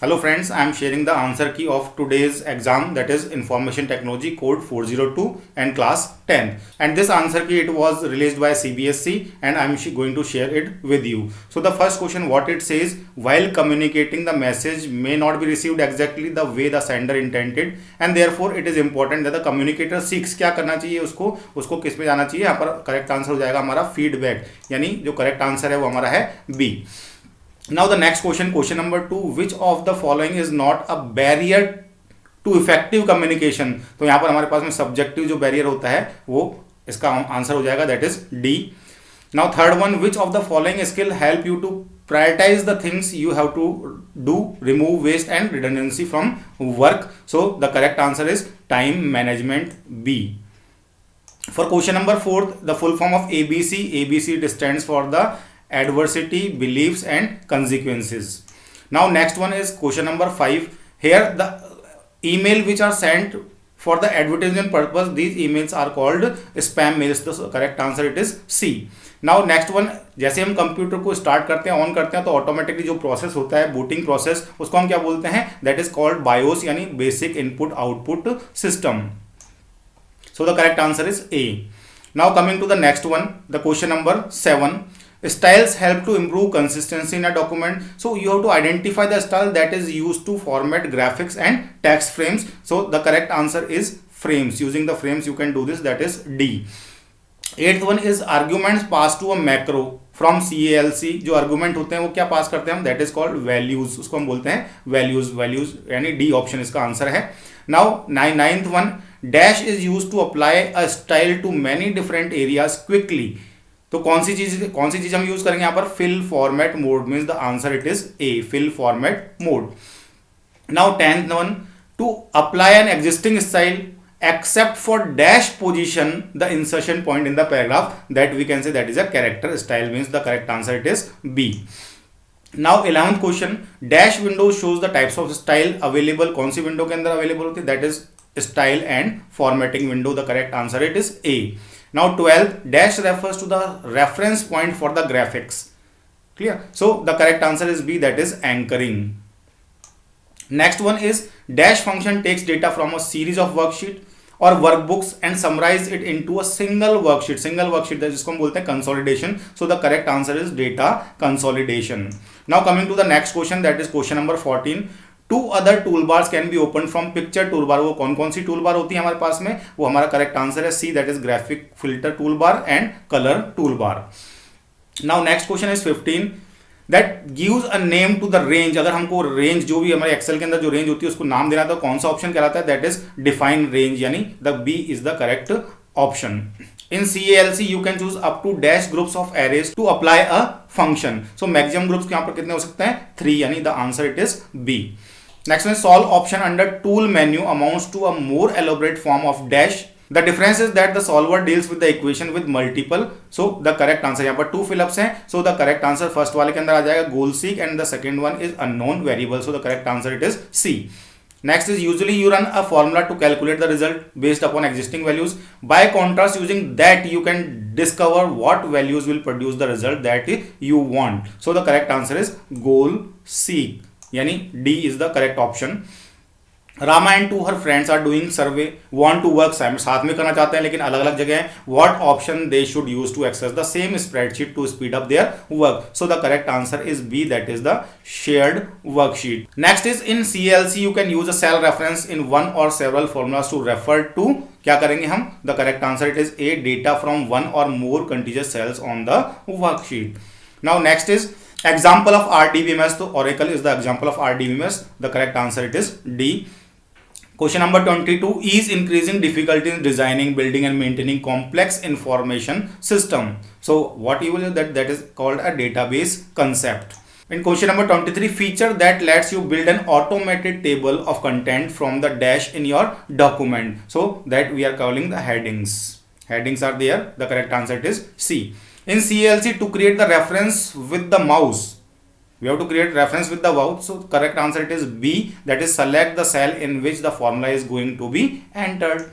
Hello friends, I am sharing the answer key of today's exam, that is Information Technology code 402 and class 10. And this answer key, it was released by CBSE and I am going to share it with you. So the first question, what it says, while communicating, the message may not be received exactly the way the sender intended and therefore it is important that the communicator seeks क्या करना चाहिए, उसको किस में जाना चाहिए. यहाँ पर करेक्ट आंसर हो जाएगा हमारा फीडबैक, यानी जो करेक्ट आंसर है वो हमारा है B. Now the next question number 2, which of the following is not a barrier to effective communication. तो यहाँ पर हमारे पास में सब्जेक्टिव जो बैरियर होता है वो इसका आंसर हो जाएगा, that is D. Now third one, which of the following skill help you to prioritize the things you have to do, remove waste and redundancy from work. So the correct answer is time management, B. For question number 4, the full form of ABC. ABC it stands for the adversity, beliefs and consequences. Now next one is question number 5. Here the email which are sent for the advertisement purpose, these emails are called spam mails. The correct answer it is C. Now next one, जैसे हम computer को start करते हैं, on करते हैं, तो automatically जो process होता है बूटिंग प्रोसेस, उसको हम क्या बोलते हैं, दैट इज कॉल्ड बायोस, यानी basic input output system. So the correct answer is A. Now coming to the next one, the question number 7. Styles help to improve consistency in a document. So you have to identify the style that is used to format graphics and text frames. So the correct answer is frames. Using the frames you can do this, that is D. 8th one is arguments passed to a macro from CALC. जो argument होते हैं वो क्या पास करते हैं हम, that is called values. उसको हम बोलते हैं values यानी D ऑप्शन इसका आंसर है. Now 9th one, dash is used to apply a style to many different areas quickly. तो कौन सी चीज हम यूज करेंगे यहाँ पर, fill format mode, means the answer it is A, fill format mode. Now 10th one, to apply an existing style except for dash position the insertion point in the paragraph, that we can say that is a character style, means the correct answer it is B. Now 11th question, dash window shows the types of style available. कौन सी window के अंदर available होती है, that is style and formatting window. The correct answer it is A. Now 12th, dash refers to the reference point for the graphics. Clear? So the correct answer is B, that is anchoring. Next one is dash function takes data from a series of worksheet or workbooks and summarize it into a single worksheet. Single worksheet जिसको हम बोलते हैं consolidation. So the correct answer is data consolidation. Now coming to the next question, that is question number 14. Two other tool bars can be open from picture tool bar. वो कौन कौन सी tool bar होती है हमारे पास में, वो हमारा correct answer है C, that is graphic filter tool bar and colour tool bar. Now next question is 15, that gives a name to the range. अगर हमको रेंज, जो भी हमारे एक्सेल के अंदर जो रेंज होती है उसको नाम देना, तो कौन सा ऑप्शन कहलाता है, दैट इज डिफाइन रेंज, यानी the B is the correct option. In CALC you can choose up to dash groups of arrays to apply a function. So maximum groups यहाँ पर कितने हो सकते हैं, 3, यानी the answer it is B. Next one, solve option under tool menu amounts to a more elaborate form of dash. The difference is that the solver deals with the equation with multiple. So the correct answer, यहाँ पर 2 fill-ups हैं. So the correct answer first वाले के अंदर आ जाएगा goal seek and the second one is unknown variable. So the correct answer it is C. Next is usually you run a formula to calculate the result based upon existing values. By contrast, using that you can discover what values will produce the result that you want. So the correct answer is goal seek, यानी D is the correct option. Rama and two her friends are doing survey, want to work साथ में करना चाहते हैं लेकिन अलग अलग जगह हैं. What option they should use to access the same spreadsheet to speed up their work? So the correct answer is B, that is the shared worksheet. Next is in CLC you can use a cell reference in one or several formulas to refer to. क्या करेंगे हम, the correct answer it is A, data from one or more contiguous cells on the worksheet. Now next is example of RDBMS. तो Oracle is the example of RDBMS. The correct answer it is D. Question number 22, is increasing difficulty in designing, building and maintaining complex information system. So what you will do, that is called a database concept. In question number 23, feature that lets you build an automated table of content from the dash in your document. So that we are calling the headings. Headings are there. The correct answer it is C. In CLC, to create the reference with the mouse, we have to create reference with the mouse. So correct answer it is B, that is select the cell in which the formula is going to be entered.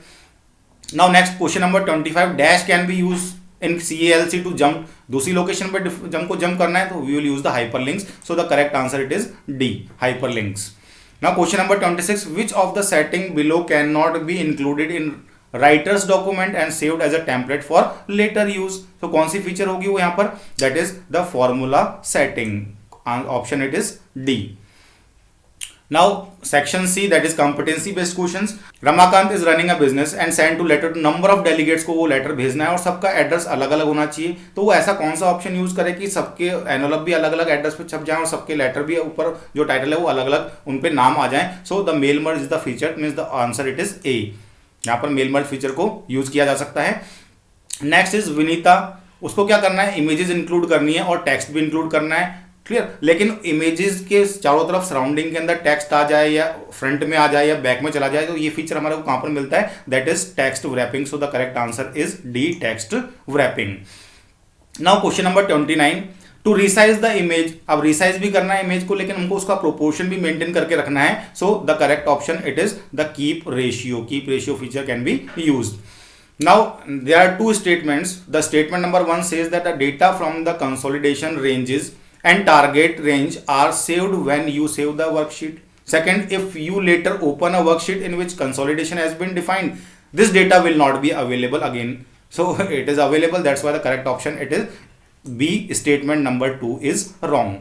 Now next question number 25, dash can be used in CALC to jump. दूसरी location पर jump को jump करना है तो we will use the hyperlinks. So the correct answer it is D, hyperlinks. Now question number 26, which of the setting below cannot be included in writer's document and saved as a template for later use? तो कौन सी feature होगी वो यहाँ पर? That is the formula setting. Option it is D. Now section C, that is competency based questions. Ramakant is running a business and sent to letter to number of delegates को वो letter भेजना है और सबका address अलग अलग होना चाहिए. तो वो ऐसा कौन सा ऑप्शन यूज करे कि सबके एनवलप भी अलग अलग एड्रेस पे छप जाए और सबके लेटर भी ऊपर जो टाइटल है वो अलग अलग उन पे नाम आ जाए. So the mail merge is the feature, means the answer it is A. यहाँ पर मेल मर्ज फीचर को यूज किया जा सकता है. नेक्स्ट इज विनीता, उसको क्या करना है? इमेजेस इंक्लूड करनी है और टेक्स्ट भी इंक्लूड करना है. क्लियर. लेकिन इमेजेस के चारों तरफ सराउंडिंग के अंदर टेक्स्ट आ जाए या फ्रंट में आ जाए या बैक में चला जाए, तो ये फीचर हमारे को कहां पर मिलता है? That is text wrapping. So the correct answer is D, text wrapping. Now question number 29, to resize the image. अब रिसाइज भी करना है इमेज को, लेकिन हमको उसका प्रोपोर्शन भी मेंटेन करके रखना है. सो the correct option it is the keep ratio. Keep ratio feature can be used. Now there are two statements. The statement number 1 says that the data from the consolidation ranges and target range are saved when you save the worksheet. Second, if you later open a worksheet in which consolidation has been defined, this data will not be available again. So it is available. That's why the correct option it is B. Statement number 2 is wrong.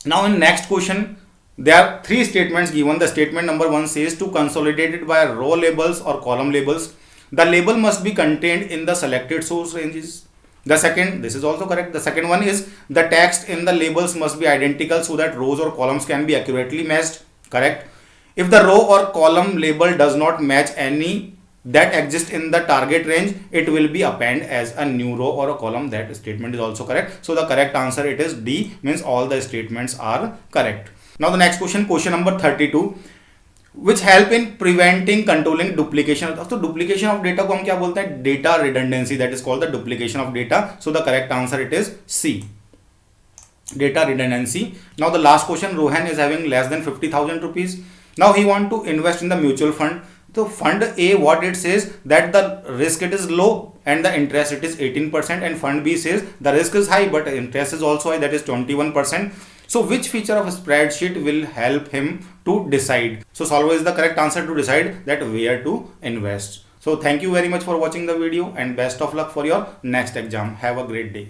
Now in next question, there are three statements given. The statement number 1 says to consolidate it by row labels or column labels, the label must be contained in the selected source ranges. The second, this is also correct. The second one is the text in the labels must be identical so that rows or columns can be accurately matched. Correct. If the row or column label does not match any that exist in the target range, it will be append as a new row or a column. That statement is also correct. So the correct answer it is D, means all the statements are correct. Now the next question, question number 32, which help in preventing controlling duplication. तो duplication of data को हम क्या बोलते हैं? Data redundancy. That is called the duplication of data. So the correct answer it is C, data redundancy. Now the last question, Rohan is having less than 50,000 rupees. Now he want to invest in the mutual fund. So fund A, what it says that the risk it is low and the interest it is 18%, and fund B says the risk is high but interest is also high, that is 21%. So which feature of a spreadsheet will help him to decide? So solver is the correct answer to decide that where to invest. So thank you very much for watching the video and best of luck for your next exam. Have a great day.